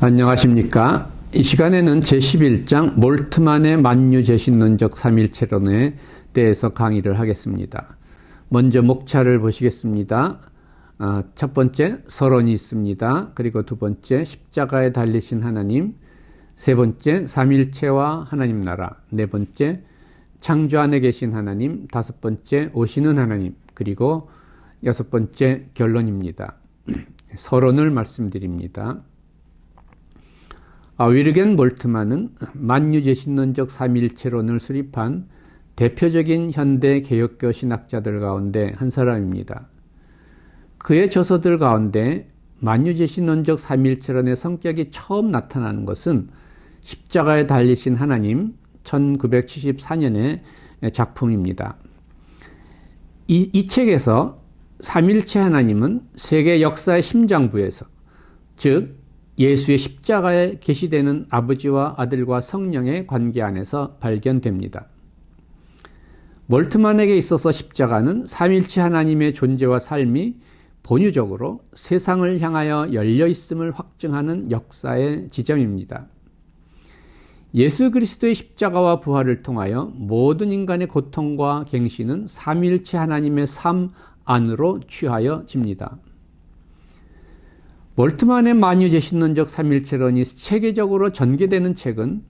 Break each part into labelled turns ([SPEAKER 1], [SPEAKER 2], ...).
[SPEAKER 1] 안녕하십니까. 이 시간에는 제11장 몰트만의 만유재신론적 삼일체론에 대해서 강의를 하겠습니다. 먼저 목차를 보시겠습니다. 첫 번째 서론이 있습니다. 그리고 두 번째 십자가에 달리신 하나님, 세 번째 삼일체와 하나님 나라, 네 번째 창조 안에 계신 하나님, 다섯 번째 오시는 하나님, 그리고 여섯 번째 결론입니다. 서론을 말씀드립니다. 위르겐 몰트만은 만유재신론적 삼일체론을 수립한 대표적인 현대 개혁교 신학자들 가운데 한 사람입니다. 그의 저서들 가운데 만유재신론적 삼일체론의 성격이 처음 나타나는 것은 십자가에 달리신 하나님 1974년의 작품입니다. 이 책에서 삼일체 하나님은 세계 역사의 심장부에서, 즉 예수의 십자가에 계시되는 아버지와 아들과 성령의 관계 안에서 발견됩니다. 몰트만에게 있어서 십자가는 삼일체 하나님의 존재와 삶이 본유적으로 세상을 향하여 열려 있음을 확증하는 역사의 지점입니다. 예수 그리스도의 십자가와 부활을 통하여 모든 인간의 고통과 갱신은 삼일체 하나님의 삶 안으로 취하여집니다. 몰트만의 만유재신론적 삼일체론이 체계적으로 전개되는 책은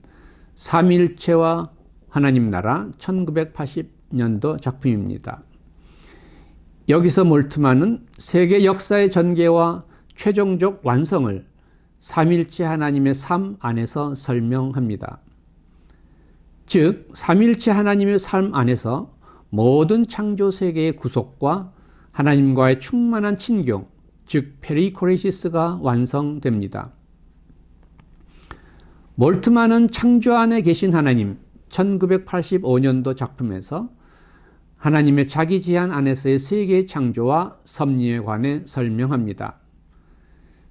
[SPEAKER 1] 삼일체와 하나님 나라 1980년도 작품입니다. 여기서 몰트만은 세계 역사의 전개와 최종적 완성을 삼일체 하나님의 삶 안에서 설명합니다. 즉 삼일체 하나님의 삶 안에서 모든 창조 세계의 구속과 하나님과의 충만한 친교, 즉 페리코레시스가 완성됩니다. 몰트만은 창조 안에 계신 하나님 1985년도 작품에서 하나님의 자기 제한 안에서의 세계의 창조와 섭리에 관해 설명합니다.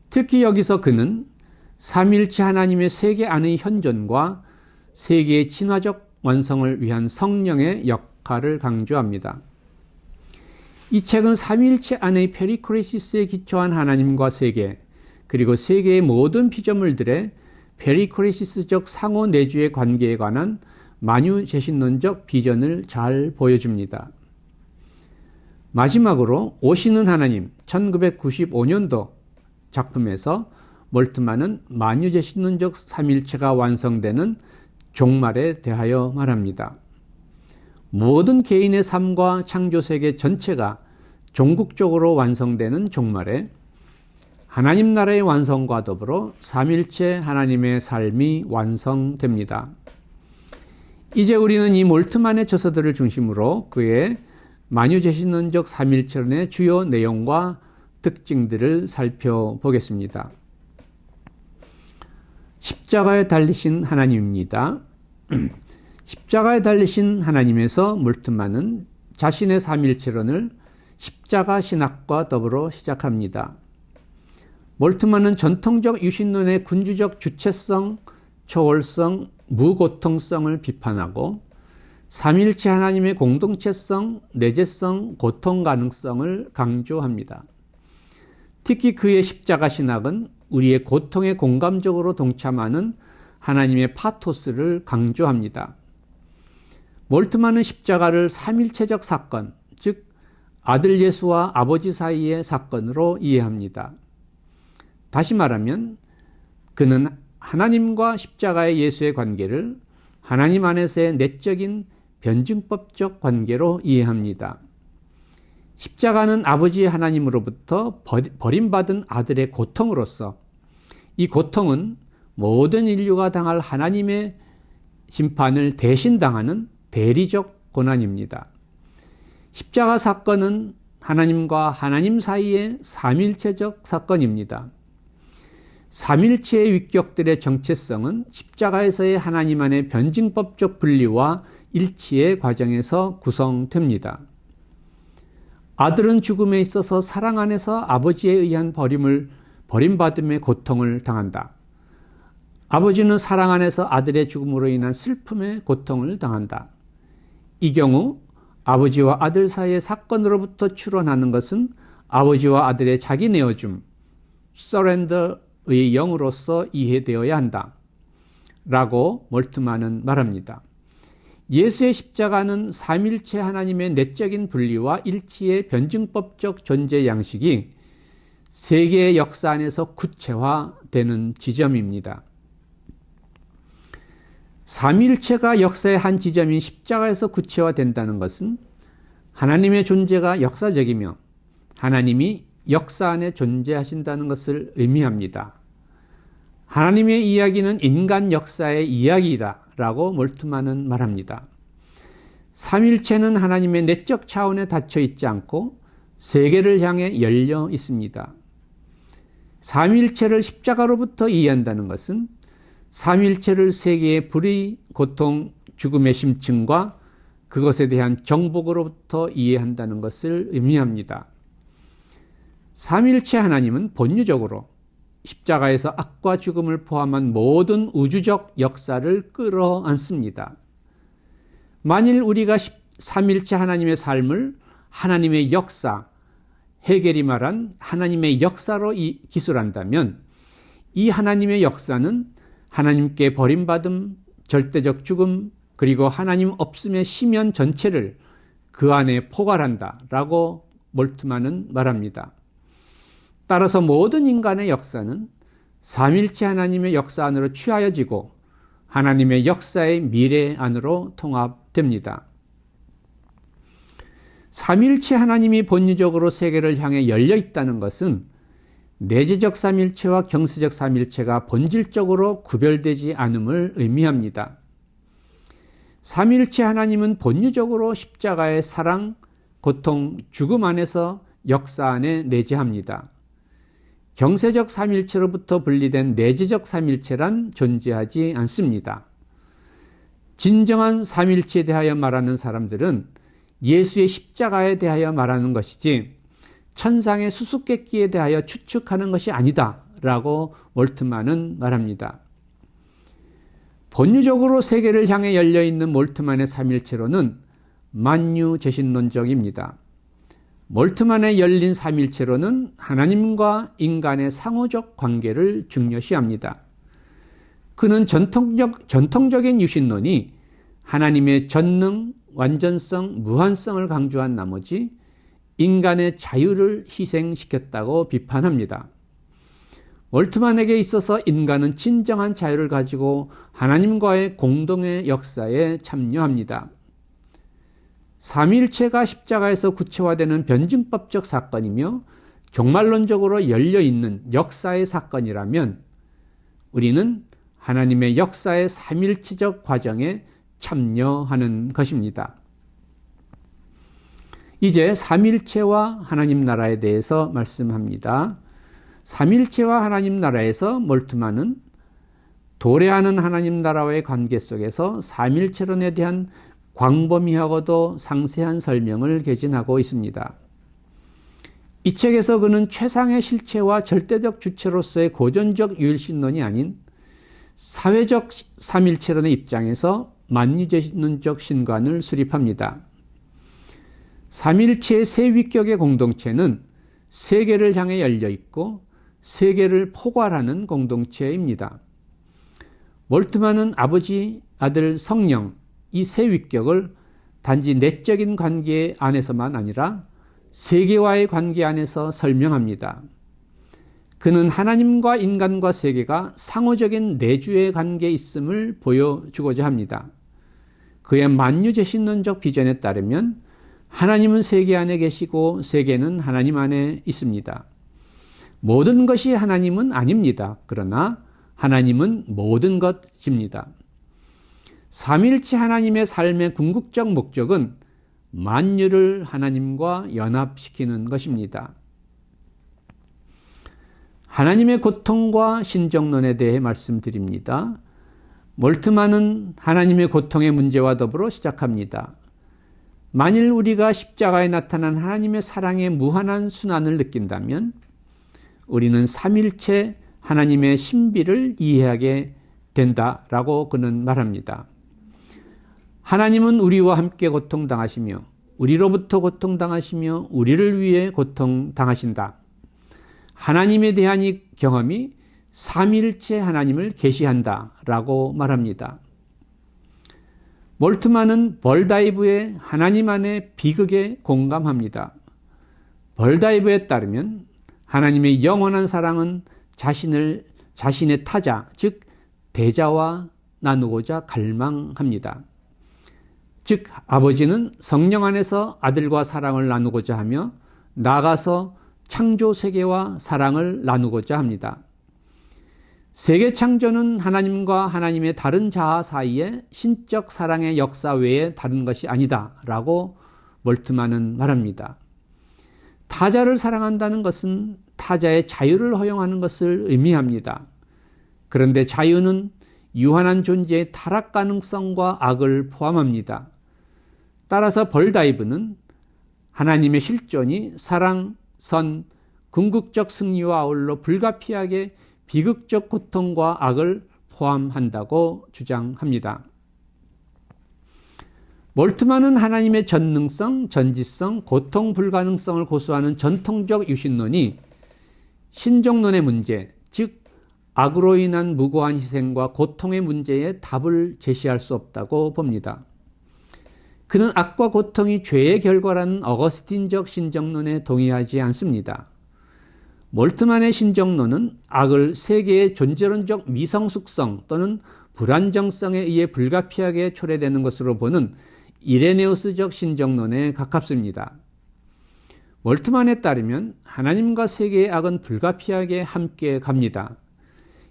[SPEAKER 1] 특히 여기서 그는 삼일체 하나님의 세계 안의 현존과 세계의 진화적 완성을 위한 성령의 역할을 강조합니다. 이 책은 삼일체 안의 페리코레시스에 기초한 하나님과 세계, 그리고 세계의 모든 피조물들의 페리코레시스적 상호 내주의 관계에 관한 만유재신론적 비전을 잘 보여줍니다. 마지막으로 오시는 하나님 1995년도 작품에서 몰트만은 만유재신론적 삼일체가 완성되는 종말에 대하여 말합니다. 모든 개인의 삶과 창조세계 전체가 종국적으로 완성되는 종말에 하나님 나라의 완성과 더불어 삼일체 하나님의 삶이 완성됩니다. 이제 우리는 이 몰트만의 저서들을 중심으로 그의 만유재신론적 삼일체론의 주요 내용과 특징들을 살펴보겠습니다. 십자가에 달리신 하나님입니다. 십자가에 달리신 하나님에서 몰트만은 자신의 삼일체론을 십자가 신학과 더불어 시작합니다. 몰트만은 전통적 유신론의 군주적 주체성, 초월성, 무고통성을 비판하고 삼일체 하나님의 공동체성, 내재성, 고통 가능성을 강조합니다. 특히 그의 십자가 신학은 우리의 고통에 공감적으로 동참하는 하나님의 파토스를 강조합니다. 몰트만은 십자가를 삼일체적 사건, 즉 아들 예수와 아버지 사이의 사건으로 이해합니다. 다시 말하면 그는 하나님과 십자가의 예수의 관계를 하나님 안에서의 내적인 변증법적 관계로 이해합니다. 십자가는 아버지 하나님으로부터 버림받은 아들의 고통으로서 이 고통은 모든 인류가 당할 하나님의 심판을 대신 당하는 대리적 고난입니다. 십자가 사건은 하나님과 하나님 사이의 삼일체적 사건입니다. 삼일체의 위격들의 정체성은 십자가에서의 하나님 안의 변증법적 분리와 일치의 과정에서 구성됩니다. 아들은 죽음에 있어서 사랑 안에서 아버지에 의한 버림받음의 고통을 당한다. 아버지는 사랑 안에서 아들의 죽음으로 인한 슬픔의 고통을 당한다. 이 경우 아버지와 아들 사이의 사건으로부터 추론하는 것은 아버지와 아들의 자기 내어줌, surrender 영으로서 이해되어야 한다 라고 몰트만은 말합니다. 예수의 십자가는 삼일체 하나님의 내적인 분리와 일치의 변증법적 존재 양식이 세계의 역사 안에서 구체화되는 지점입니다. 삼일체가 역사의 한 지점인 십자가에서 구체화된다는 것은 하나님의 존재가 역사적이며 하나님이 역사 안에 존재하신다는 것을 의미합니다. 하나님의 이야기는 인간 역사의 이야기이다 라고 몰트만은 말합니다. 삼일체는 하나님의 내적 차원에 닫혀 있지 않고 세계를 향해 열려 있습니다. 삼일체를 십자가로부터 이해한다는 것은 삼일체를 세계의 불의, 고통, 죽음의 심층과 그것에 대한 정복으로부터 이해한다는 것을 의미합니다. 삼일체 하나님은 본유적으로 십자가에서 악과 죽음을 포함한 모든 우주적 역사를 끌어안습니다. 만일 우리가 삼일체 하나님의 삶을 하나님의 역사, 헤겔이 말한 하나님의 역사로 기술한다면 이 하나님의 역사는 하나님께 버림받음, 절대적 죽음, 그리고 하나님 없음의 심연 전체를 그 안에 포괄한다 라고 몰트만은 말합니다. 따라서 모든 인간의 역사는 삼일체 하나님의 역사 안으로 취하여지고 하나님의 역사의 미래 안으로 통합됩니다. 삼일체 하나님이 본유적으로 세계를 향해 열려 있다는 것은 내재적 삼일체와 경세적 삼일체가 본질적으로 구별되지 않음을 의미합니다. 삼일체 하나님은 본유적으로 십자가의 사랑, 고통, 죽음 안에서 역사 안에 내재합니다. 경세적 삼일체로부터 분리된 내재적 삼일체란 존재하지 않습니다. 진정한 삼일체에 대하여 말하는 사람들은 예수의 십자가에 대하여 말하는 것이지 천상의 수수께끼에 대하여 추측하는 것이 아니다 라고 몰트만은 말합니다. 본유적으로 세계를 향해 열려있는 몰트만의 삼일체로는 만유재신론적입니다. 몰트만의 열린 삼일체로는 하나님과 인간의 상호적 관계를 중요시합니다. 그는 전통적인 유신론이 하나님의 전능, 완전성, 무한성을 강조한 나머지 인간의 자유를 희생시켰다고 비판합니다. 몰트만에게 있어서 인간은 진정한 자유를 가지고 하나님과의 공동의 역사에 참여합니다. 삼일체가 십자가에서 구체화되는 변증법적 사건이며 종말론적으로 열려있는 역사의 사건이라면 우리는 하나님의 역사의 삼일체적 과정에 참여하는 것입니다. 이제 삼일체와 하나님 나라에 대해서 말씀합니다. 삼일체와 하나님 나라에서 몰트만은 도래하는 하나님 나라와의 관계 속에서 삼일체론에 대한 광범위하고도 상세한 설명을 개진하고 있습니다. 이 책에서 그는 최상의 실체와 절대적 주체로서의 고전적 유일신론이 아닌 사회적 삼일체론의 입장에서 만유재신론적 신관을 수립합니다. 삼일체의 세 위격의 공동체는 세계를 향해 열려 있고 세계를 포괄하는 공동체입니다. 몰트만은 아버지, 아들, 성령 이 세 위격을 단지 내적인 관계 안에서만 아니라 세계와의 관계 안에서 설명합니다. 그는 하나님과 인간과 세계가 상호적인 내주의 관계에 있음을 보여주고자 합니다. 그의 만유재신론적 비전에 따르면 하나님은 세계 안에 계시고 세계는 하나님 안에 있습니다. 모든 것이 하나님은 아닙니다. 그러나 하나님은 모든 것입니다. 삼일체 하나님의 삶의 궁극적 목적은 만유를 하나님과 연합시키는 것입니다. 하나님의 고통과 신정론에 대해 말씀드립니다. 몰트만은 하나님의 고통의 문제와 더불어 시작합니다. 만일 우리가 십자가에 나타난 하나님의 사랑의 무한한 순환을 느낀다면 우리는 삼일체 하나님의 신비를 이해하게 된다라고 그는 말합니다. 하나님은 우리와 함께 고통당하시며 우리로부터 고통당하시며 우리를 위해 고통당하신다. 하나님에 대한 이 경험이 삼위일체 하나님을 계시한다라고 말합니다. 몰트만은 벌다이브의 하나님 안의 비극에 공감합니다. 벌다이브에 따르면 하나님의 영원한 사랑은 자신의 타자, 즉 대자와 나누고자 갈망합니다. 즉 아버지는 성령 안에서 아들과 사랑을 나누고자 하며 나아가서 창조 세계와 사랑을 나누고자 합니다. 세계 창조는 하나님과 하나님의 다른 자아 사이의 신적 사랑의 역사 외에 다른 것이 아니다라고 몰트만은 말합니다. 타자를 사랑한다는 것은 타자의 자유를 허용하는 것을 의미합니다. 그런데 자유는 유한한 존재의 타락 가능성과 악을 포함합니다. 따라서 벌다이브는 하나님의 실존이 사랑, 선, 궁극적 승리와 아울러 불가피하게 비극적 고통과 악을 포함한다고 주장합니다. 몰트만은 하나님의 전능성, 전지성, 고통 불가능성을 고수하는 전통적 유신론이 신종론의 문제, 즉 악으로 인한 무고한 희생과 고통의 문제에 답을 제시할 수 없다고 봅니다. 그는 악과 고통이 죄의 결과라는 어거스틴적 신정론에 동의하지 않습니다. 몰트만의 신정론은 악을 세계의 존재론적 미성숙성 또는 불안정성에 의해 불가피하게 초래되는 것으로 보는 이레네우스적 신정론에 가깝습니다. 몰트만에 따르면 하나님과 세계의 악은 불가피하게 함께 갑니다.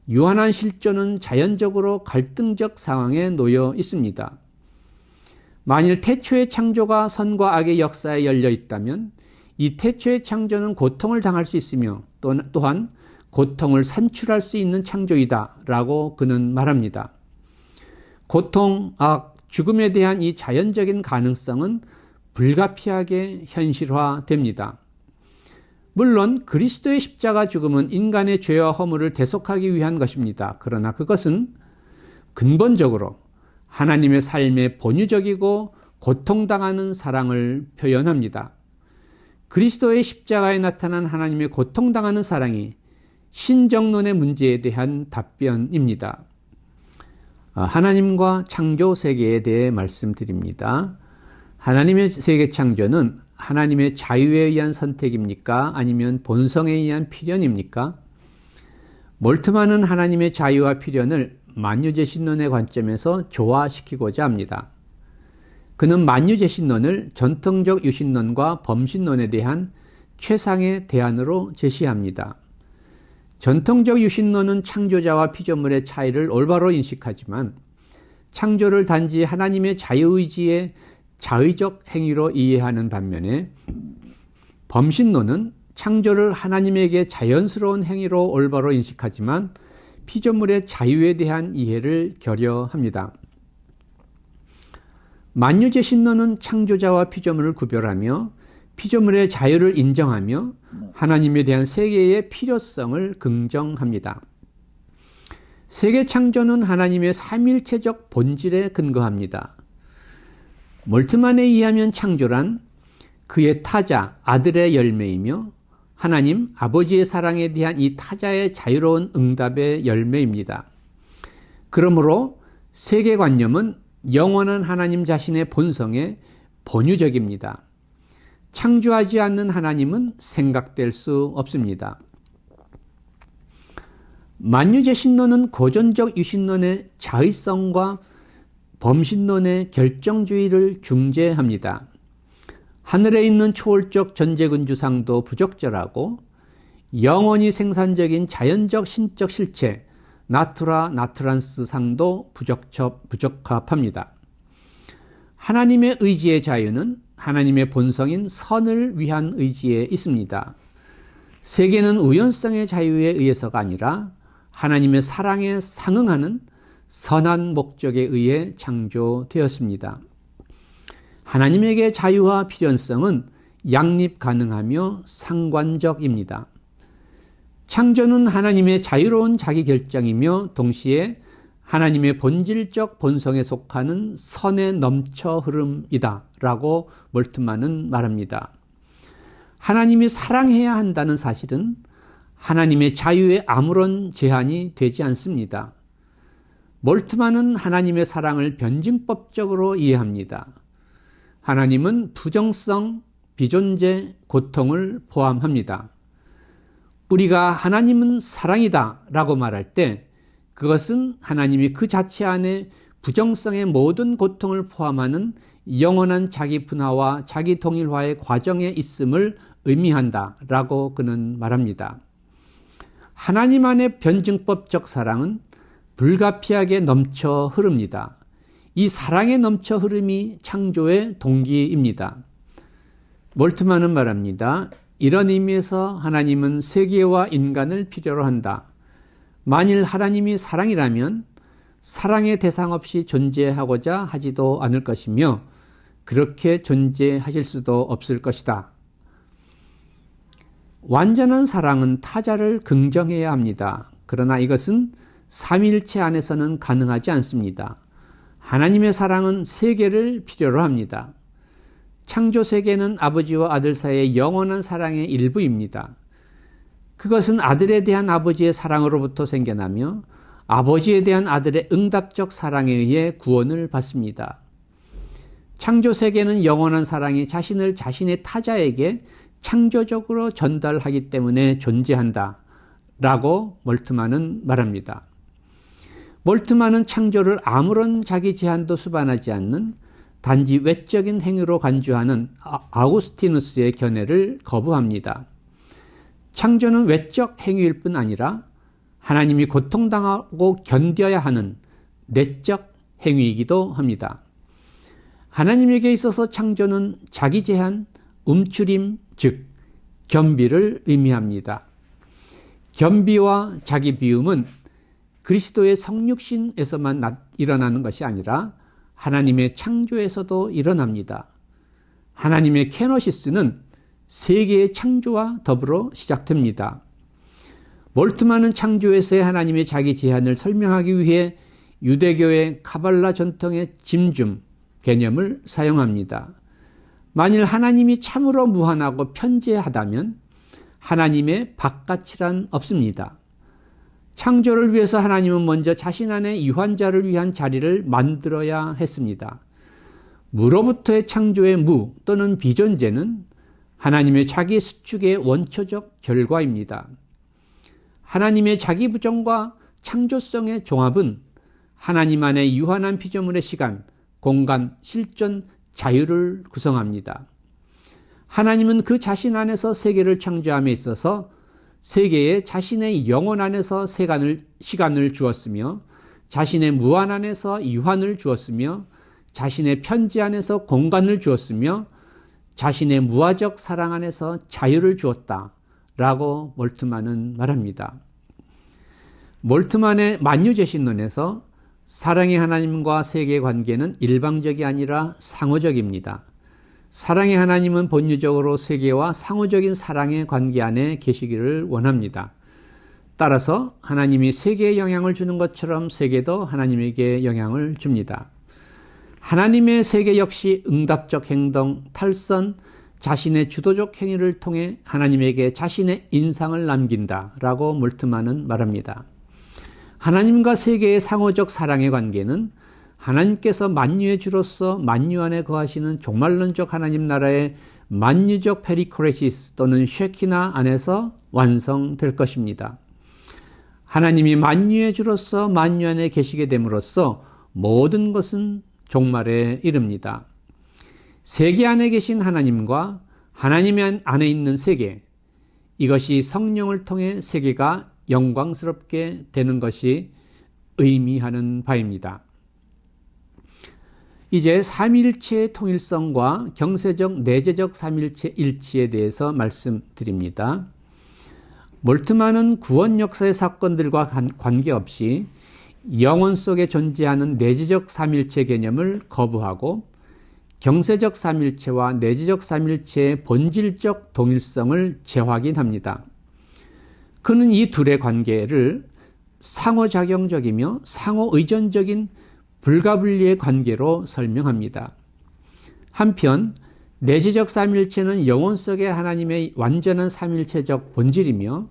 [SPEAKER 1] 유한한 실존은 자연적으로 갈등적 상황에 놓여 있습니다. 만일 태초의 창조가 선과 악의 역사에 열려 있다면 이 태초의 창조는 고통을 당할 수 있으며 또한 고통을 산출할 수 있는 창조이다 라고 그는 말합니다. 고통, 악, 죽음에 대한 이 자연적인 가능성은 불가피하게 현실화됩니다. 물론 그리스도의 십자가 죽음은 인간의 죄와 허물을 대속하기 위한 것입니다. 그러나 그것은 근본적으로 하나님의 삶의 본유적이고 고통당하는 사랑을 표현합니다. 그리스도의 십자가에 나타난 하나님의 고통당하는 사랑이 신정론의 문제에 대한 답변입니다. 하나님과 창조 세계에 대해 말씀드립니다. 하나님의 세계 창조는 하나님의 자유에 의한 선택입니까? 아니면 본성에 의한 필연입니까? 몰트만은 하나님의 자유와 필연을 만유제신론의 관점에서 조화시키고자 합니다. 그는 만유제신론을 전통적 유신론과 범신론에 대한 최상의 대안으로 제시합니다. 전통적 유신론은 창조자와 피조물의 차이를 올바로 인식하지만 창조를 단지 하나님의 자유의지의 자의적 행위로 이해하는 반면에 범신론은 창조를 하나님에게 자연스러운 행위로 올바로 인식하지만 피조물의 자유에 대한 이해를 결여합니다. 만유제신론은 창조자와 피조물을 구별하며 피조물의 자유를 인정하며 하나님에 대한 세계의 필요성을 긍정합니다. 세계 창조는 하나님의 삼일체적 본질에 근거합니다. 몰트만에 의하면 창조란 그의 타자, 아들의 열매이며 하나님, 아버지의 사랑에 대한 이 타자의 자유로운 응답의 열매입니다. 그러므로 세계관념은 영원한 하나님 자신의 본성에 본유적입니다. 창조하지 않는 하나님은 생각될 수 없습니다. 만유제신론은 고전적 유신론의 자의성과 범신론의 결정주의를 중재합니다. 하늘에 있는 초월적 전제근주상도 부적절하고 영원히 생산적인 자연적 신적 실체 나투라 나투란스 상도 부적합합니다. 하나님의 의지의 자유는 하나님의 본성인 선을 위한 의지에 있습니다. 세계는 우연성의 자유에 의해서가 아니라 하나님의 사랑에 상응하는 선한 목적에 의해 창조되었습니다. 하나님에게 자유와 필연성은 양립 가능하며 상관적입니다. 창조는 하나님의 자유로운 자기결정이며 동시에 하나님의 본질적 본성에 속하는 선의 넘쳐 흐름이다 라고 몰트만은 말합니다. 하나님이 사랑해야 한다는 사실은 하나님의 자유에 아무런 제한이 되지 않습니다. 몰트만은 하나님의 사랑을 변증법적으로 이해합니다. 하나님은 부정성, 비존재, 고통을 포함합니다. 우리가 하나님은 사랑이다 라고 말할 때 그것은 하나님이 그 자체 안에 부정성의 모든 고통을 포함하는 영원한 자기 분화와 자기 통일화의 과정에 있음을 의미한다 라고 그는 말합니다. 하나님 안의 변증법적 사랑은 불가피하게 넘쳐 흐릅니다. 이 사랑의 넘쳐 흐름이 창조의 동기입니다. 몰트만은 말합니다. 이런 의미에서 하나님은 세계와 인간을 필요로 한다. 만일 하나님이 사랑이라면 사랑의 대상 없이 존재하고자 하지도 않을 것이며 그렇게 존재하실 수도 없을 것이다. 완전한 사랑은 타자를 긍정해야 합니다. 그러나 이것은 삼위일체 안에서는 가능하지 않습니다. 하나님의 사랑은 세계를 필요로 합니다. 창조 세계는 아버지와 아들 사이의 영원한 사랑의 일부입니다. 그것은 아들에 대한 아버지의 사랑으로부터 생겨나며 아버지에 대한 아들의 응답적 사랑에 의해 구원을 받습니다. 창조 세계는 영원한 사랑이 자신을 자신의 타자에게 창조적으로 전달하기 때문에 존재한다 라고 몰트만은 말합니다. 몰트만은 창조를 아무런 자기 제한도 수반하지 않는 단지 외적인 행위로 간주하는 아우구스티누스의 견해를 거부합니다. 창조는 외적 행위일 뿐 아니라 하나님이 고통당하고 견뎌야 하는 내적 행위이기도 합니다. 하나님에게 있어서 창조는 자기 제한, 움츠림, 즉 겸비를 의미합니다. 겸비와 자기 비움은 그리스도의 성육신에서만 일어나는 것이 아니라 하나님의 창조에서도 일어납니다. 하나님의 케노시스는 세계의 창조와 더불어 시작됩니다. 몰트만은 창조에서의 하나님의 자기 제한을 설명하기 위해 유대교의 카발라 전통의 짐줌 개념을 사용합니다. 만일 하나님이 참으로 무한하고 편재하다면 하나님의 바깥이란 없습니다. 창조를 위해서 하나님은 먼저 자신 안에 유한자를 위한 자리를 만들어야 했습니다. 무로부터의 창조의 무 또는 비존재는 하나님의 자기 수축의 원초적 결과입니다. 하나님의 자기 부정과 창조성의 종합은 하나님 안의 유한한 피조물의 시간, 공간, 실존, 자유를 구성합니다. 하나님은 그 자신 안에서 세계를 창조함에 있어서 세계에 자신의 영혼 안에서 시간을 주었으며 자신의 무한 안에서 유한을 주었으며 자신의 편지 안에서 공간을 주었으며 자신의 무화적 사랑 안에서 자유를 주었다 라고 몰트만은 말합니다. 몰트만의 만유제신론에서 사랑의 하나님과 세계의 관계는 일방적이 아니라 상호적입니다. 사랑의 하나님은 본유적으로 세계와 상호적인 사랑의 관계 안에 계시기를 원합니다. 따라서 하나님이 세계에 영향을 주는 것처럼 세계도 하나님에게 영향을 줍니다. 하나님의 세계 역시 응답적 행동, 탈선, 자신의 주도적 행위를 통해 하나님에게 자신의 인상을 남긴다라고 몰트만은 말합니다. 하나님과 세계의 상호적 사랑의 관계는 하나님께서 만유의 주로서 만유 안에 거하시는 종말론적 하나님 나라의 만유적 페리코레시스 또는 쉐키나 안에서 완성될 것입니다. 하나님이 만유의 주로서 만유 안에 계시게 됨으로써 모든 것은 종말에 이릅니다. 세계 안에 계신 하나님과 하나님 안에 있는 세계, 이것이 성령을 통해 세계가 영광스럽게 되는 것이 의미하는 바입니다. 이제 삼위일체의 통일성과 경세적 내재적 삼위일체 일치에 대해서 말씀드립니다. 몰트만은 구원 역사의 사건들과 관계없이 영혼 속에 존재하는 내재적 삼위일체 개념을 거부하고 경세적 삼위일체와 내재적 삼위일체의 본질적 동일성을 재확인합니다. 그는 이 둘의 관계를 상호작용적이며 상호의존적인 불가분리의 관계로 설명합니다. 한편 내재적 삼위일체는 영혼 속의 하나님의 완전한 삼위일체적 본질이며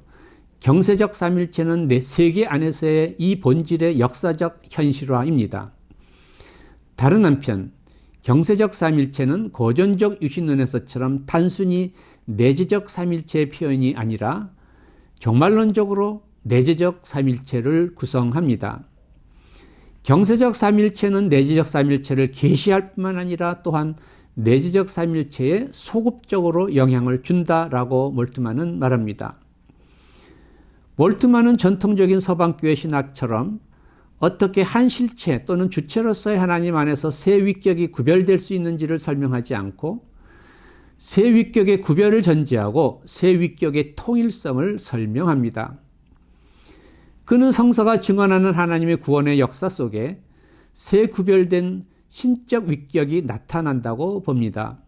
[SPEAKER 1] 경세적 삼일체는 내 세계 안에서의 이 본질의 역사적 현실화입니다. 다른 한편 경세적 삼일체는 고전적 유신론에서처럼 단순히 내재적 삼일체의 표현이 아니라 종말론적으로 내재적 삼일체를 구성합니다. 경세적 삼일체는 내재적 삼일체를 계시할 뿐만 아니라 또한 내재적 삼일체에 소급적으로 영향을 준다라고 몰트만은 말합니다. 몰트만은 전통적인 서방교회 신학처럼 어떻게 한 실체 또는 주체로서의 하나님 안에서 세 위격이 구별될 수 있는지를 설명하지 않고 세 위격의 구별을 전제하고 세 위격의 통일성을 설명합니다. 그는 성서가 증언하는 하나님의 구원의 역사 속에 세 구별된 신적 위격이 나타난다고 봅니다.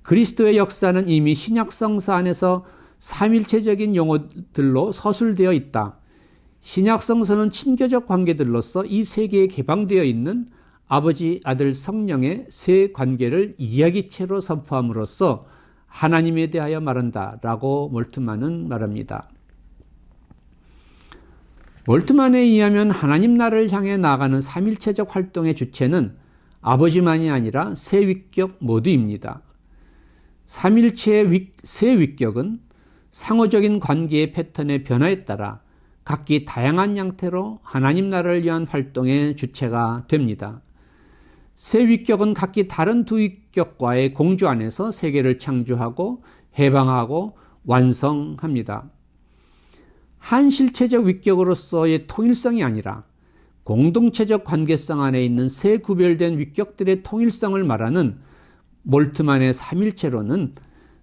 [SPEAKER 1] 그리스도의 역사는 이미 신약 성서 안에서 삼일체적인 용어들로 서술되어 있다. 신약 성서는 친교적 관계들로서 이 세계에 개방되어 있는 아버지, 아들, 성령의 세 관계를 이야기체로 선포함으로써 하나님에 대하여 말한다라고 몰트만은 말합니다. 몰트만에 의하면 하나님 나라를 향해 나아가는 삼일체적 활동의 주체는 아버지만이 아니라 세 위격 모두입니다. 삼일체의 세 위격은 상호적인 관계의 패턴의 변화에 따라 각기 다양한 형태로 하나님 나라를 위한 활동의 주체가 됩니다. 세 위격은 각기 다른 두 위격과의 공조 안에서 세계를 창조하고 해방하고 완성합니다. 한 실체적 위격으로서의 통일성이 아니라 공동체적 관계성 안에 있는 세 구별된 위격들의 통일성을 말하는 몰트만의 삼일체론은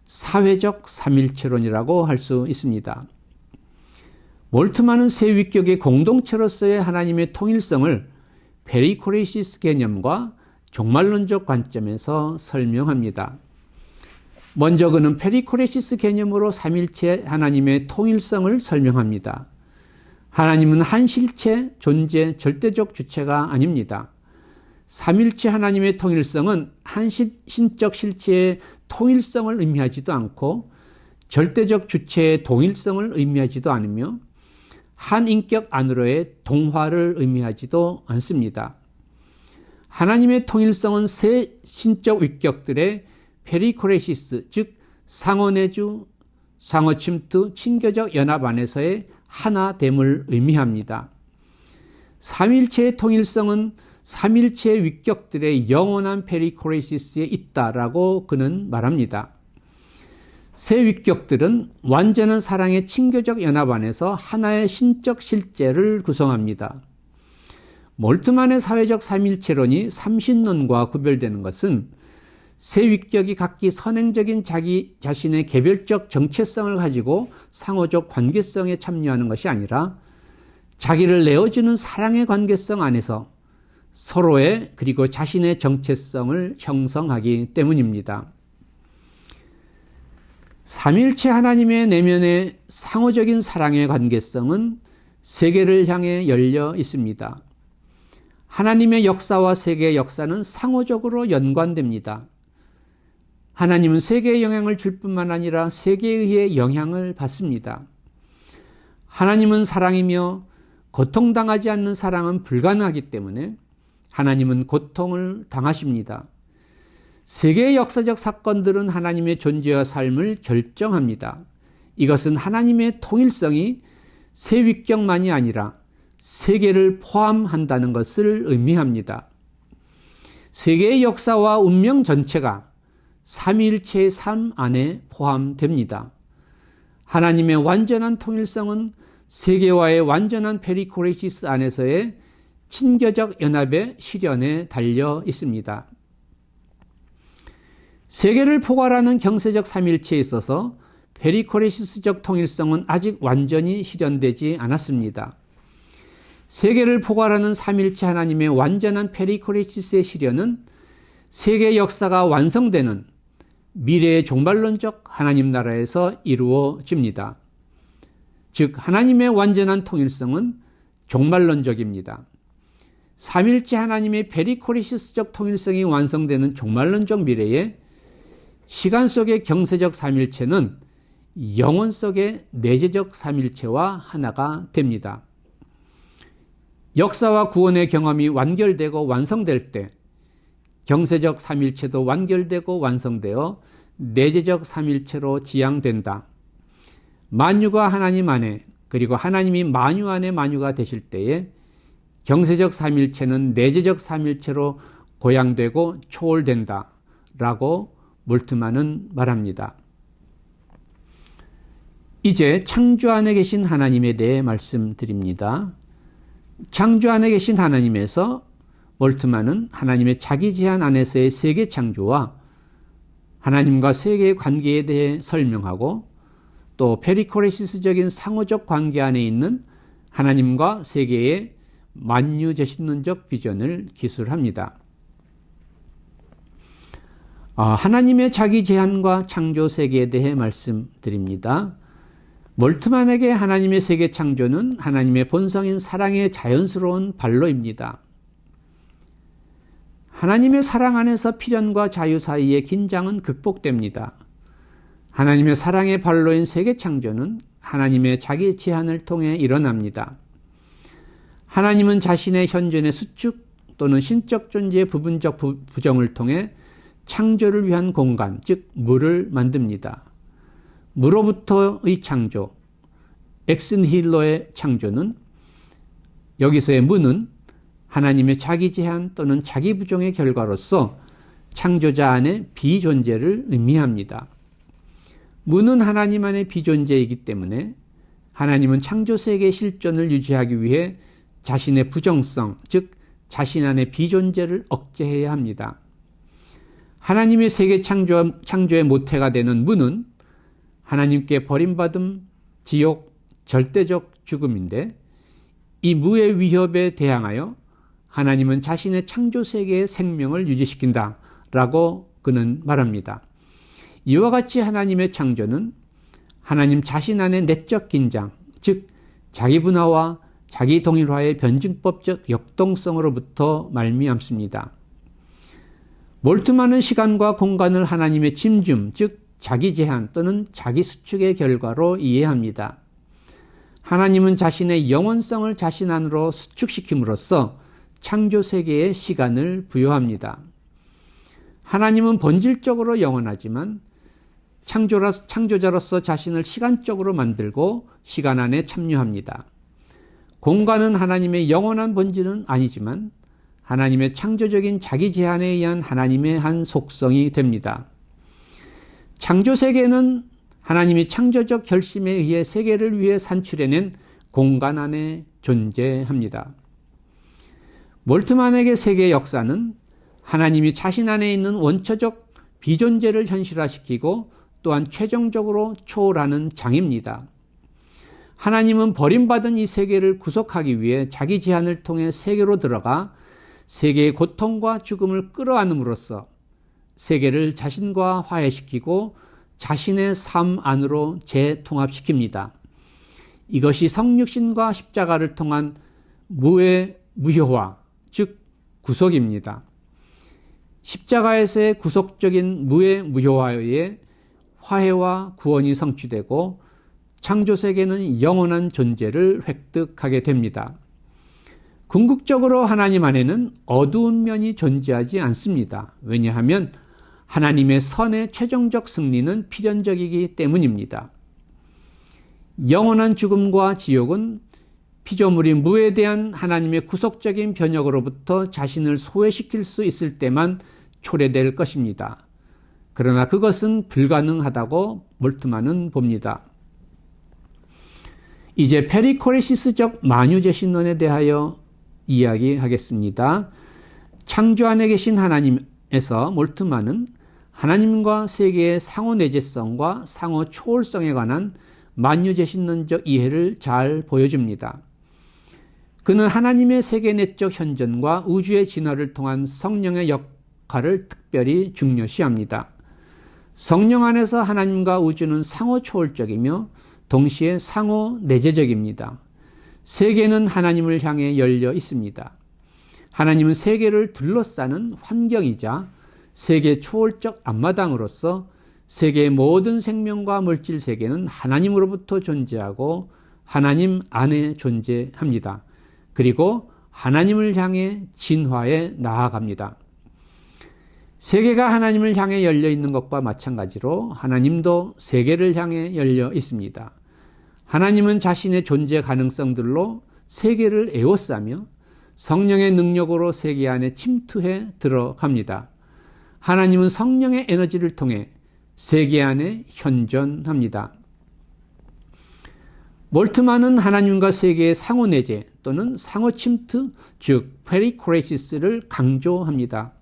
[SPEAKER 1] 사회적 삼일체론이라고 할 수 있습니다. 몰트만은 세 위격의 공동체로서의 하나님의 통일성을 페리코레시스 개념과 종말론적 관점에서 설명합니다. 먼저 그는 페리코레시스 개념으로 삼일체 하나님의 통일성을 설명합니다. 하나님은 한 실체, 존재, 절대적 주체가 아닙니다. 삼일체 하나님의 통일성은 한 신적 실체의 통일성을 의미하지도 않고 절대적 주체의 동일성을 의미하지도 않으며 한 인격 안으로의 동화를 의미하지도 않습니다. 하나님의 통일성은 세 신적 위격들의 페리코레시스, 즉 상호내주, 상호침투, 친교적 연합 안에서의 하나됨을 의미합니다. 삼일체의 통일성은 삼일체의 위격들의 영원한 페리코레시스에 있다라고 그는 말합니다. 세 위격들은 완전한 사랑의 친교적 연합 안에서 하나의 신적 실제를 구성합니다. 몰트만의 사회적 삼일체론이 삼신론과 구별되는 것은 세 위격이 각기 선행적인 자기 자신의 개별적 정체성을 가지고 상호적 관계성에 참여하는 것이 아니라 자기를 내어주는 사랑의 관계성 안에서 서로의 그리고 자신의 정체성을 형성하기 때문입니다. 삼일체 하나님의 내면의 상호적인 사랑의 관계성은 세계를 향해 열려 있습니다. 하나님의 역사와 세계의 역사는 상호적으로 연관됩니다. 하나님은 세계에 영향을 줄 뿐만 아니라 세계에 의해 영향을 받습니다. 하나님은 사랑이며 고통당하지 않는 사랑은 불가능하기 때문에 하나님은 고통을 당하십니다. 세계의 역사적 사건들은 하나님의 존재와 삶을 결정합니다. 이것은 하나님의 통일성이 세 위격만이 아니라 세계를 포함한다는 것을 의미합니다. 세계의 역사와 운명 전체가 삼위일체의 삶 안에 포함됩니다. 하나님의 완전한 통일성은 세계와의 완전한 페리코레시스 안에서의 친교적 연합의 실현에 달려 있습니다. 세계를 포괄하는 경세적 삼일체에 있어서 페리코레시스적 통일성은 아직 완전히 실현되지 않았습니다. 세계를 포괄하는 삼일체 하나님의 완전한 페리코레시스의 실현은 세계 역사가 완성되는 미래의 종말론적 하나님 나라에서 이루어집니다. 즉 하나님의 완전한 통일성은 종말론적입니다. 삼일체 하나님의 페리코레시스적 통일성이 완성되는 종말론적 미래에 시간 속의 경세적 삼일체는 영혼 속의 내재적 삼일체와 하나가 됩니다. 역사와 구원의 경험이 완결되고 완성될 때 경세적 삼일체도 완결되고 완성되어 내재적 삼일체로 지향된다. 만유가 하나님 안에 그리고 하나님이 만유 안에 만유가 되실 때에 경세적 삼일체는 내재적 삼일체로 고양되고 초월된다 라고 몰트만은 말합니다. 이제 창조 안에 계신 하나님에 대해 말씀드립니다. 창조 안에 계신 하나님에서 몰트만은 하나님의 자기 제한 안에서의 세계 창조와 하나님과 세계의 관계에 대해 설명하고 또 페리코레시스적인 상호적 관계 안에 있는 하나님과 세계의 만유제신론적 비전을 기술합니다. 하나님의 자기 제한과 창조 세계에 대해 말씀드립니다. 몰트만에게 하나님의 세계 창조는 하나님의 본성인 사랑의 자연스러운 발로입니다. 하나님의 사랑 안에서 필연과 자유 사이의 긴장은 극복됩니다. 하나님의 사랑의 발로인 세계 창조는 하나님의 자기 제한을 통해 일어납니다. 하나님은 자신의 현존의 수축 또는 신적 존재의 부분적 부정을 통해 창조를 위한 공간, 즉 물을 만듭니다. 물로부터의 창조, 엑스니힐로의 창조는 여기서의 무는 하나님의 자기 제한 또는 자기 부정의 결과로서 창조자 안에 비존재를 의미합니다. 무는 하나님 안의 비존재이기 때문에 하나님은 창조 세계의 실존을 유지하기 위해 자신의 부정성, 즉 자신 안의 비존재를 억제해야 합니다. 하나님의 세계 창조의 모태가 되는 무는 하나님께 버림받음, 지옥, 절대적 죽음인데 이 무의 위협에 대항하여 하나님은 자신의 창조 세계의 생명을 유지시킨다 라고 그는 말합니다. 이와 같이 하나님의 창조는 하나님 자신 안의 내적 긴장, 즉 자기 분화와 자기 동일화의 변증법적 역동성으로부터 말미암습니다. 몰트만은 시간과 공간을 하나님의 짐줌, 즉 자기 제한 또는 자기 수축의 결과로 이해합니다. 하나님은 자신의 영원성을 자신 안으로 수축시킴으로써 창조 세계에 시간을 부여합니다. 하나님은 본질적으로 영원하지만 창조자로서 자신을 시간적으로 만들고 시간 안에 참여합니다. 공간은 하나님의 영원한 본질은 아니지만 하나님의 창조적인 자기 제한에 의한 하나님의 한 속성이 됩니다. 창조 세계는 하나님이 창조적 결심에 의해 세계를 위해 산출해낸 공간 안에 존재합니다. 몰트만에게 세계의 역사는 하나님이 자신 안에 있는 원초적 비존재를 현실화시키고 또한 최종적으로 초월하는 장입니다. 하나님은 버림받은 이 세계를 구속하기 위해 자기 제한을 통해 세계로 들어가 세계의 고통과 죽음을 끌어안음으로써 세계를 자신과 화해시키고 자신의 삶 안으로 재통합시킵니다. 이것이 성육신과 십자가를 통한 무의 무효화, 즉 구속입니다. 십자가에서의 구속적인 무의 무효화에 의해 화해와 구원이 성취되고 창조세계는 영원한 존재를 획득하게 됩니다. 궁극적으로 하나님 안에는 어두운 면이 존재하지 않습니다. 왜냐하면 하나님의 선의 최종적 승리는 필연적이기 때문입니다. 영원한 죽음과 지옥은 피조물인 무에 대한 하나님의 구속적인 변혁으로부터 자신을 소외시킬 수 있을 때만 초래될 것입니다. 그러나 그것은 불가능하다고 몰트만은 봅니다. 이제 페리코레시스적 만유제신론에 대하여 이야기하겠습니다. 창조 안에 계신 하나님에서 몰트만은 하나님과 세계의 상호 내재성과 상호 초월성에 관한 만유제신론적 이해를 잘 보여줍니다. 그는 하나님의 세계 내적 현존과 우주의 진화를 통한 성령의 역할을 특별히 중요시합니다. 성령 안에서 하나님과 우주는 상호 초월적이며 동시에 상호 내재적입니다. 세계는 하나님을 향해 열려 있습니다. 하나님은 세계를 둘러싸는 환경이자 세계 초월적 앞마당으로서 세계의 모든 생명과 물질 세계는 하나님으로부터 존재하고 하나님 안에 존재합니다. 그리고 하나님을 향해 진화해 나아갑니다. 세계가 하나님을 향해 열려 있는 것과 마찬가지로 하나님도 세계를 향해 열려 있습니다. 하나님은 자신의 존재 가능성들로 세계를 에워싸며 성령의 능력으로 세계 안에 침투해 들어갑니다. 하나님은 성령의 에너지를 통해 세계 안에 현존합니다. 몰트만은 하나님과 세계의 상호내재 또는 상호침투, 즉 페리코레시스를 강조합니다.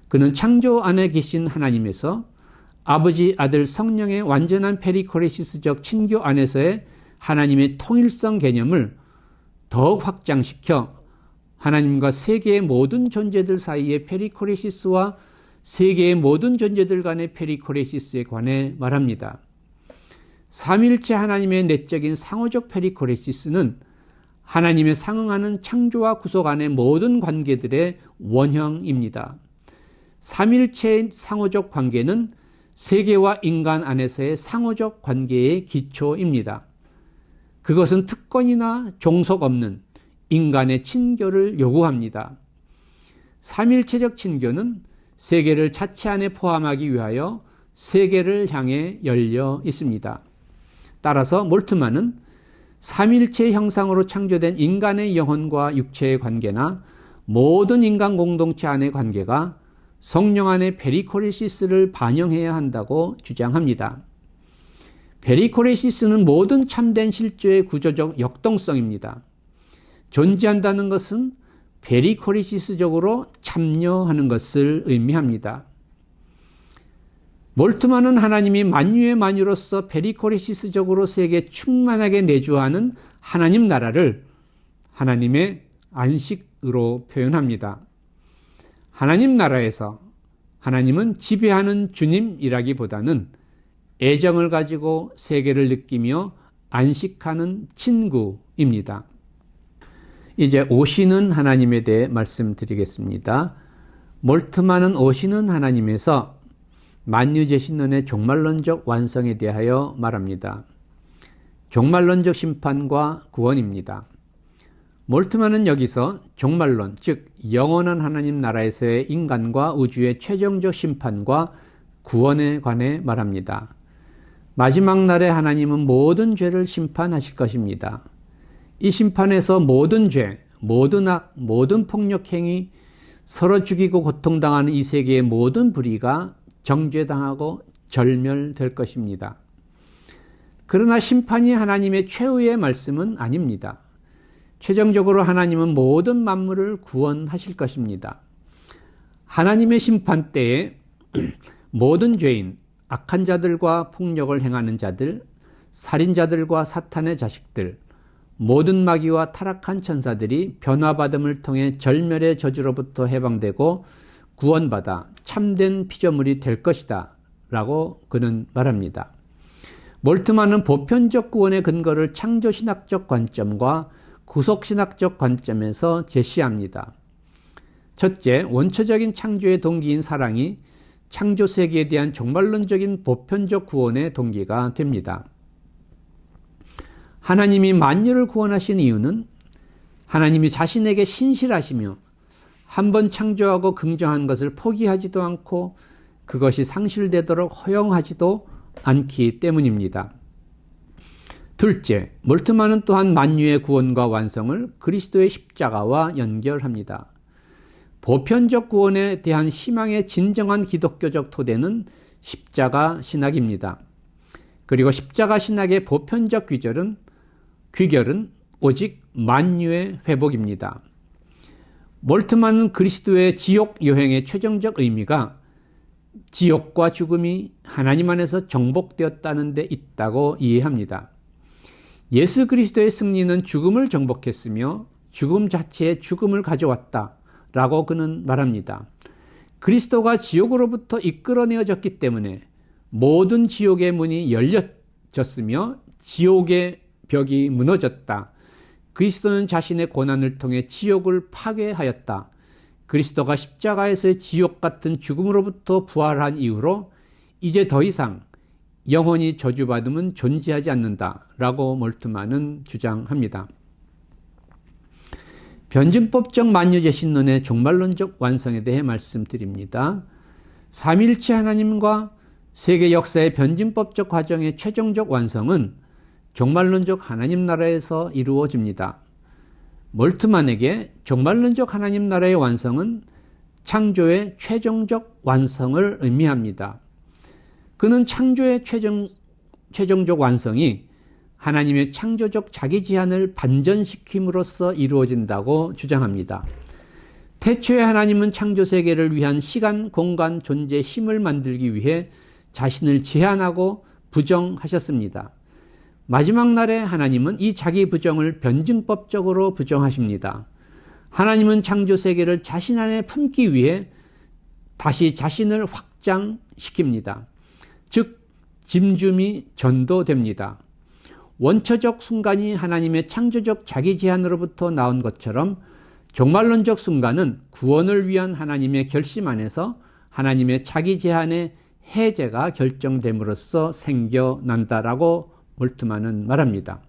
[SPEAKER 1] 그는 창조 안에 계신 하나님에서 아버지, 아들, 성령의 완전한 페리코레시스적 친교 안에서의 하나님의 통일성 개념을 더욱 확장시켜 하나님과 세계의 모든 존재들 사이의 페리코레시스와 세계의 모든 존재들 간의 페리코레시스에 관해 말합니다. 삼위일체 하나님의 내적인 상호적 페리코레시스는 하나님의 상응하는 창조와 구속 안의 모든 관계들의 원형입니다. 삼위일체의 상호적 관계는 세계와 인간 안에서의 상호적 관계의 기초입니다. 그것은 특권이나 종속 없는 인간의 친교를 요구합니다. 삼위일체적 친교는 세계를 자체 안에 포함하기 위하여 세계를 향해 열려 있습니다. 따라서 몰트만은 삼위일체의 형상으로 창조된 인간의 영혼과 육체의 관계나 모든 인간 공동체 안의 관계가 성령 안의 페리코레시스를 반영해야 한다고 주장합니다. 페리코레시스는 모든 참된 실조의 구조적 역동성입니다. 존재한다는 것은 페리코레시스적으로 참여하는 것을 의미합니다. 몰트만은 하나님이 만유의 만유로서 페리코레시스적으로 세계에 충만하게 내주하는 하나님 나라를 하나님의 안식으로 표현합니다. 하나님 나라에서 하나님은 지배하는 주님이라기보다는 애정을 가지고 세계를 느끼며 안식하는 친구입니다. 이제 오시는 하나님에 대해 말씀드리겠습니다. 몰트만은 오시는 하나님에서 만유제신론의 종말론적 완성에 대하여 말합니다. 종말론적 심판과 구원입니다. 몰트만은 여기서 종말론, 즉 영원한 하나님 나라에서의 인간과 우주의 최종적 심판과 구원에 관해 말합니다. 마지막 날에 하나님은 모든 죄를 심판하실 것입니다. 이 심판에서 모든 죄, 모든 악, 모든 폭력행위, 서로 죽이고 고통당하는 이 세계의 모든 불의가 정죄당하고 절멸될 것입니다. 그러나 심판이 하나님의 최후의 말씀은 아닙니다. 최종적으로 하나님은 모든 만물을 구원하실 것입니다. 하나님의 심판 때에 모든 죄인, 악한 자들과 폭력을 행하는 자들, 살인자들과 사탄의 자식들, 모든 마귀와 타락한 천사들이 변화받음을 통해 절멸의 저주로부터 해방되고 구원받아 참된 피조물이 될 것이다 라고 그는 말합니다. 몰트만은 보편적 구원의 근거를 창조신학적 관점과 구속신학적 관점에서 제시합니다. 첫째, 원초적인 창조의 동기인 사랑이 창조세계에 대한 종말론적인 보편적 구원의 동기가 됩니다. 하나님이 만유를 구원하신 이유는 하나님이 자신에게 신실하시며 한번 창조하고 긍정한 것을 포기하지도 않고 그것이 상실되도록 허용하지도 않기 때문입니다. 둘째, 몰트만은 또한 만유의 구원과 완성을 그리스도의 십자가와 연결합니다. 보편적 구원에 대한 희망의 진정한 기독교적 토대는 십자가 신학입니다. 그리고 십자가 신학의 보편적 귀결은 오직 만유의 회복입니다. 몰트만은 그리스도의 지옥 여행의 최종적 의미가 지옥과 죽음이 하나님 안에서 정복되었다는 데 있다고 이해합니다. 예수 그리스도의 승리는 죽음을 정복했으며 죽음 자체에 죽음을 가져왔다라고 그는 말합니다. 그리스도가 지옥으로부터 이끌어내어졌기 때문에 모든 지옥의 문이 열려졌으며 지옥의 벽이 무너졌다. 그리스도는 자신의 고난을 통해 지옥을 파괴하였다. 그리스도가 십자가에서의 지옥 같은 죽음으로부터 부활한 이후로 이제 더 이상 영원히 저주받음은 존재하지 않는다라고 몰트만은 주장합니다. 변증법적 만유재신론의 종말론적 완성에 대해 말씀드립니다. 삼위일체 하나님과 세계 역사의 변증법적 과정의 최종적 완성은 종말론적 하나님 나라에서 이루어집니다. 몰트만에게 종말론적 하나님 나라의 완성은 창조의 최종적 완성을 의미합니다. 그는 창조의 최종적 완성이 하나님의 창조적 자기 지한을 반전시킴으로써 이루어진다고 주장합니다. 태초에 하나님은 창조 세계를 위한 시간, 공간, 존재, 힘을 만들기 위해 자신을 제한하고 부정하셨습니다. 마지막 날에 하나님은 이 자기 부정을 변증법적으로 부정하십니다. 하나님은 창조 세계를 자신 안에 품기 위해 다시 자신을 확장시킵니다. 즉 짐줌이 전도됩니다. 원초적 순간이 하나님의 창조적 자기 제한으로부터 나온 것처럼 종말론적 순간은 구원을 위한 하나님의 결심 안에서 하나님의 자기 제한의 해제가 결정됨으로써 생겨난다라고 몰트만은 말합니다.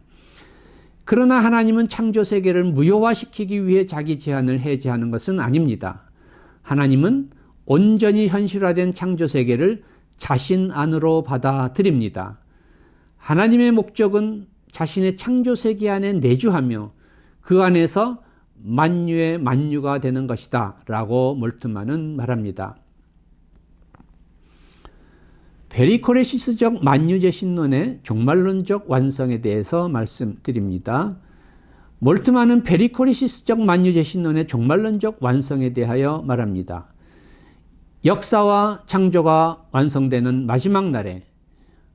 [SPEAKER 1] 그러나 하나님은 창조 세계를 무효화시키기 위해 자기 제한을 해제하는 것은 아닙니다. 하나님은 온전히 현실화된 창조 세계를 자신 안으로 받아들입니다. 하나님의 목적은 자신의 창조 세계 안에 내주하며 그 안에서 만유의 만유가 되는 것이다 라고 몰트만은 말합니다. 페리코레시스적 만유재신론의 종말론적 완성에 대해서 말씀드립니다. 몰트만은 페리코레시스적 만유재신론의 종말론적 완성에 대하여 말합니다. 역사와 창조가 완성되는 마지막 날에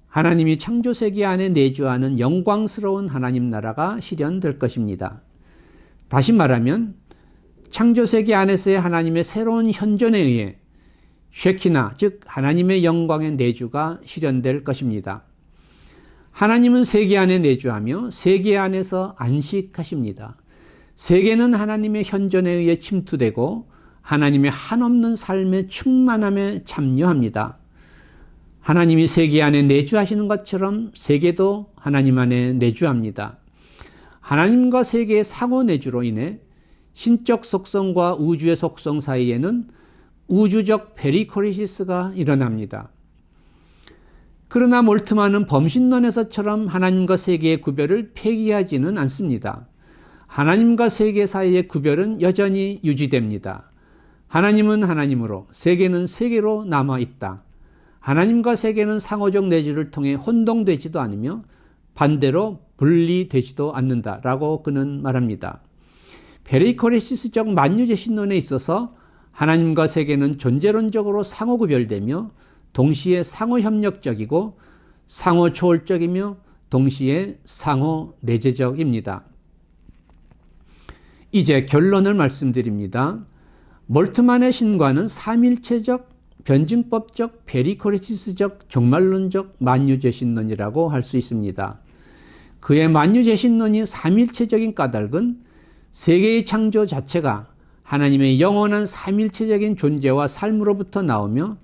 [SPEAKER 1] 하나님이 창조 세계 안에 내주하는 영광스러운 하나님 나라가 실현될 것입니다. 다시 말하면 창조 세계 안에서의 하나님의 새로운 현존에 의해 쉐키나, 즉 하나님의 영광의 내주가 실현될 것입니다. 하나님은 세계 안에 내주하며 세계 안에서 안식하십니다. 세계는 하나님의 현존에 의해 침투되고 하나님의 한없는 삶의 충만함에 참여합니다. 하나님이 세계 안에 내주하시는 것처럼 세계도 하나님 안에 내주합니다. 하나님과 세계의 상호 내주로 인해 신적 속성과 우주의 속성 사이에는 우주적 페리코레시스가 일어납니다. 그러나 몰트만은 범신론에서처럼 하나님과 세계의 구별을 폐기하지는 않습니다. 하나님과 세계 사이의 구별은 여전히 유지됩니다. 하나님은 하나님으로, 세계는 세계로 남아있다. 하나님과 세계는 상호적 내주를 통해 혼동되지도 않으며 반대로 분리되지도 않는다라고 그는 말합니다. 페리코레시스적 만유재신론에 있어서 하나님과 세계는 존재론적으로 상호 구별되며 동시에 상호 협력적이고 상호 초월적이며 동시에 상호 내재적입니다. 이제 결론을 말씀드립니다. 몰트만의 신과는 삼일체적, 변증법적, 페리코레시스적, 종말론적 만유재신론이라고 할 수 있습니다. 그의 만유재신론이 삼일체적인 까닭은 세계의 창조 자체가 하나님의 영원한 삼일체적인 존재와 삶으로부터 나오며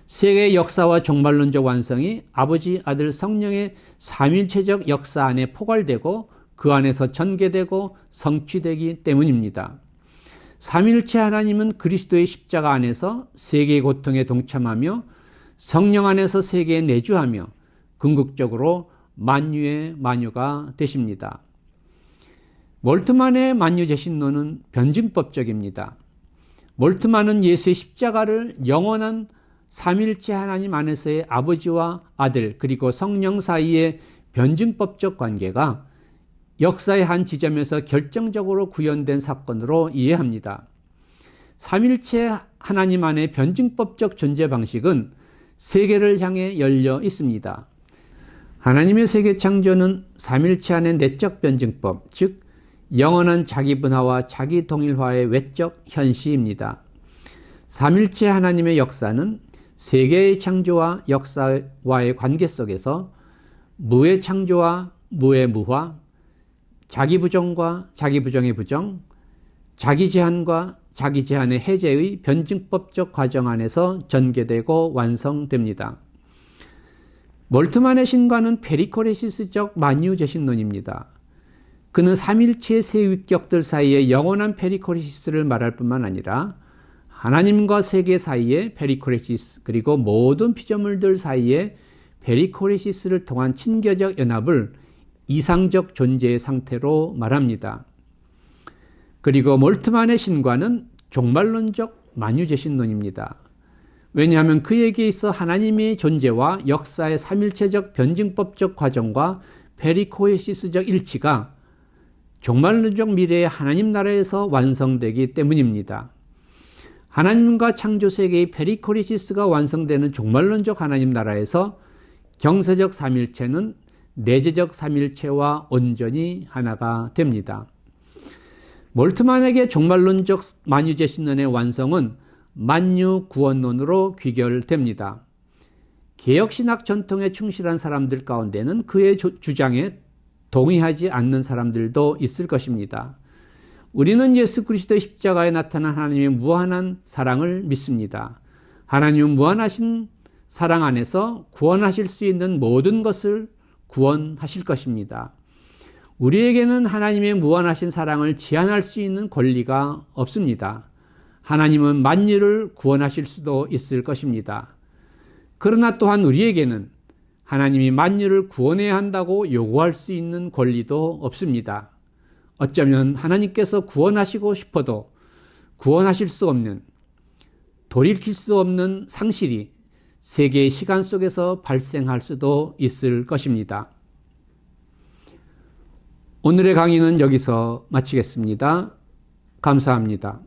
[SPEAKER 1] 세계의 역사와 종말론적 완성이 아버지, 아들, 성령의 삼일체적 역사 안에 포괄되고 그 안에서 전개되고 성취되기 때문입니다. 삼일체 하나님은 그리스도의 십자가 안에서 세계의 고통에 동참하며 성령 안에서 세계에 내주하며 궁극적으로 만유의 만유가 되십니다. 몰트만의 만유재신론은 변증법적입니다. 몰트만은 예수의 십자가를 영원한 삼일체 하나님 안에서의 아버지와 아들 그리고 성령 사이의 변증법적 관계가 역사의 한 지점에서 결정적으로 구현된 사건으로 이해합니다. 삼일체 하나님 안의 변증법적 존재 방식은 세계를 향해 열려 있습니다. 하나님의 세계 창조는 삼일체 안의 내적 변증법, 즉 영원한 자기 분화와 자기 동일화의 외적 현시입니다. 삼일체 하나님의 역사는 세계의 창조와 역사와의 관계 속에서 무의 창조와 무의 무화, 자기 부정과 자기 부정의 부정, 자기 제한과 자기 제한의 해제의 변증법적 과정 안에서 전개되고 완성됩니다. 몰트만의 신과는 페리코레시스적 만유재신론입니다. 그는 삼일체의 세 위격들 사이에 영원한 페리코레시스를 말할 뿐만 아니라 하나님과 세계 사이에 페리코레시스, 그리고 모든 피조물들 사이에 페리코레시스를 통한 친교적 연합을 이상적 존재의 상태로 말합니다. 그리고 몰트만의 신과는 종말론적 만유재신론입니다. 왜냐하면 그에게 있어 하나님의 존재와 역사의 삼일체적 변증법적 과정과 페리코레시스적 일치가 종말론적 미래의 하나님 나라에서 완성되기 때문입니다. 하나님과 창조세계의 페리코레시스가 완성되는 종말론적 하나님 나라에서 경세적 삼일체는 내재적 삼일체와 온전히 하나가 됩니다. 몰트만에게 종말론적 만유재신론의 완성은 만유구원론으로 귀결됩니다. 개혁신학 전통에 충실한 사람들 가운데는 그의 주장에 동의하지 않는 사람들도 있을 것입니다. 우리는 예수 그리스도의 십자가에 나타난 하나님의 무한한 사랑을 믿습니다. 하나님은 무한하신 사랑 안에서 구원하실 수 있는 모든 것을 구원하실 것입니다. 우리에게는 하나님의 무한하신 사랑을 제한할 수 있는 권리가 없습니다. 하나님은 만유를 구원하실 수도 있을 것입니다. 그러나 또한 우리에게는 하나님이 만유를 구원해야 한다고 요구할 수 있는 권리도 없습니다. 어쩌면 하나님께서 구원하시고 싶어도 구원하실 수 없는, 돌이킬 수 없는 상실이 세계의 시간 속에서 발생할 수도 있을 것입니다. 오늘의 강의는 여기서 마치겠습니다. 감사합니다.